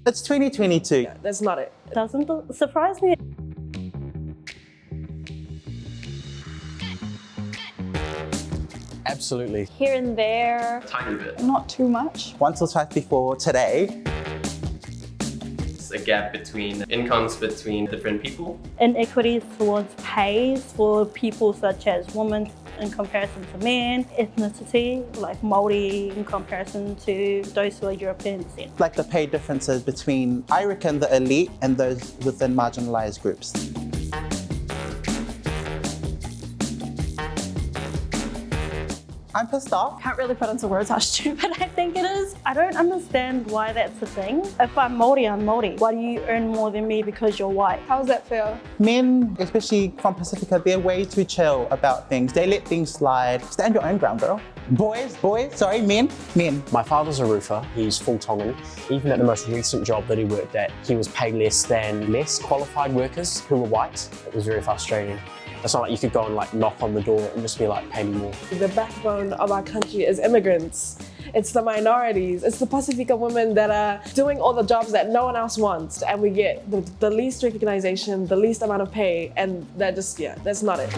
It's 2022. Yeah, that's not it. Doesn't surprise me. Absolutely. Here and there. Tiny bit. Not too much. Once or twice before today. It's a gap between incomes between different people. Inequities towards pays for people such as women in comparison to men, ethnicity, like Māori in comparison to those who are European descent. Like the pay differences between, I reckon, the elite and those within marginalized groups. I'm pissed off. Can't really put into words how stupid I think it is. I don't understand why that's a thing. If I'm Māori, I'm Māori. Why do you earn more than me because you're white? How is that fair? Men, especially from Pacifica, they're way too chill about things. They let things slide. Stand your own ground, girl. Men. My father's a roofer, he's full Tongan. Even at the most recent job that he worked at, he was paid less than less qualified workers who were white. It was very frustrating. It's not like you could go and like knock on the door and just be like, pay me more. The backbone of our country is immigrants. It's the minorities. It's the Pacifica women that are doing all the jobs that no one else wants. And we get the least recognition, the least amount of pay, and that just, yeah, that's not it.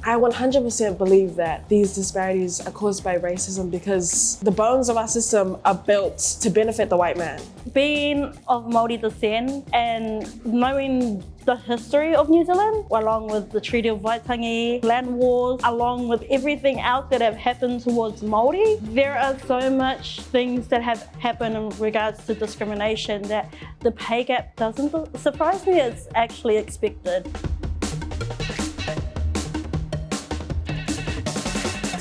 I 100% believe that these disparities are caused by racism because the bones of our system are built to benefit the white man. Being of Māori descent and knowing the history of New Zealand, along with the Treaty of Waitangi, land wars, along with everything else that have happened towards Māori, there are so much things that have happened in regards to discrimination that the pay gap doesn't surprise me. It's actually expected.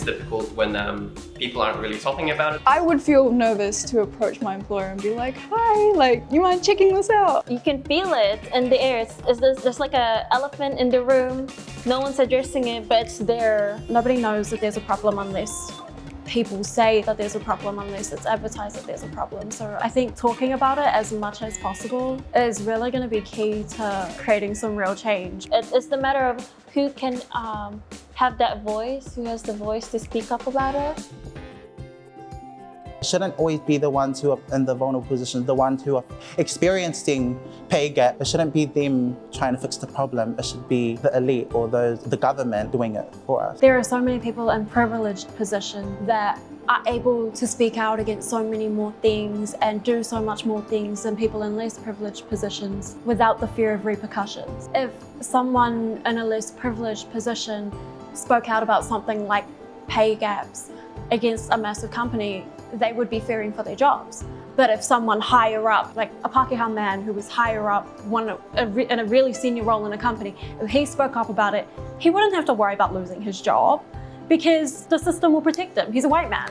Difficult when people aren't really talking about it. I would feel nervous to approach my employer and be like, hi, like, you mind checking this out? You can feel it in the air. There's like an elephant in the room. No one's addressing it, but it's there. Nobody knows that there's a problem unless people say that there's a problem, unless it's advertised that there's a problem. So I think talking about it as much as possible is really going to be key to creating some real change. It's the matter of who can have that voice, who has the voice to speak up about it. Shouldn't always be the ones who are in the vulnerable positions, the ones who are experiencing pay gap. It shouldn't be them trying to fix the problem. It should be the elite or the government doing it for us. There are so many people in privileged positions that are able to speak out against so many more things and do so much more things than people in less privileged positions without the fear of repercussions. If someone in a less privileged position spoke out about something like pay gaps against a massive company, they would be fearing for their jobs. But if someone higher up, like a Pākehā man who was higher up in a really senior role in a company, if he spoke up about it, he wouldn't have to worry about losing his job because the system will protect him. He's a white man.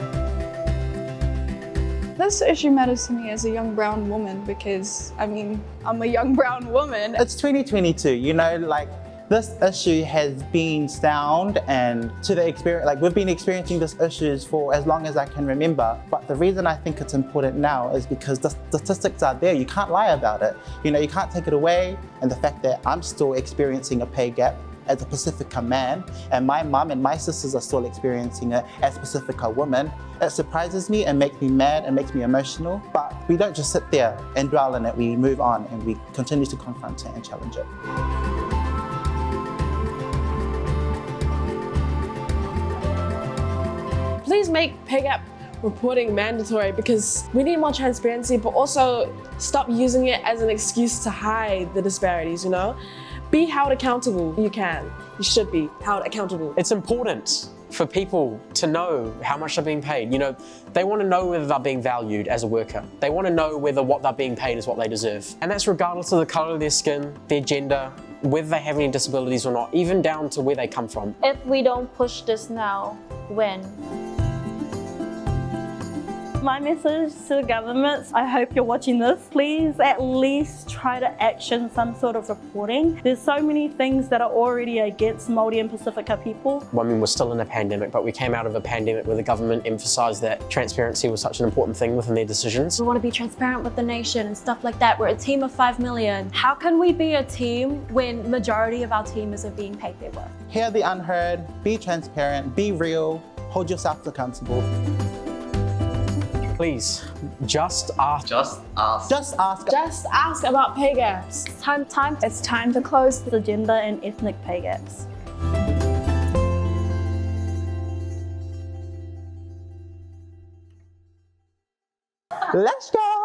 This issue matters to me as a young brown woman because, I mean, I'm a young brown woman. It's 2022, you know, like this issue has been sound and to the experience, like we've been experiencing this issues for as long as I can remember. But the reason I think it's important now is because the statistics are there. You can't lie about it. You know, you can't take it away. And the fact that I'm still experiencing a pay gap as a Pacifica man, and my mum and my sisters are still experiencing it as Pacifica women, it surprises me and makes me mad and makes me emotional. But we don't just sit there and dwell in it. We move on and we continue to confront it and challenge it. Please make pay gap reporting mandatory because we need more transparency, but also stop using it as an excuse to hide the disparities, you know? Be held accountable. You can. You should be held accountable. It's important for people to know how much they're being paid. You know, they want to know whether they're being valued as a worker. They want to know whether what they're being paid is what they deserve. And that's regardless of the colour of their skin, their gender, whether they have any disabilities or not, even down to where they come from. If we don't push this now, when? My message to the governments, I hope you're watching this, please at least try to action some sort of reporting. There's so many things that are already against Māori and Pacifica people. I mean, we're still in a pandemic, but we came out of a pandemic where the government emphasised that transparency was such an important thing within their decisions. We want to be transparent with the nation and stuff like that. We're a team of 5 million. How can we be a team when majority of our team isn't being paid their worth? Hear the unheard, be transparent, be real, hold yourself accountable. Please, just ask. Just ask. Just ask. Just ask about pay gaps. It's time to close The gender and ethnic pay gaps. Let's go.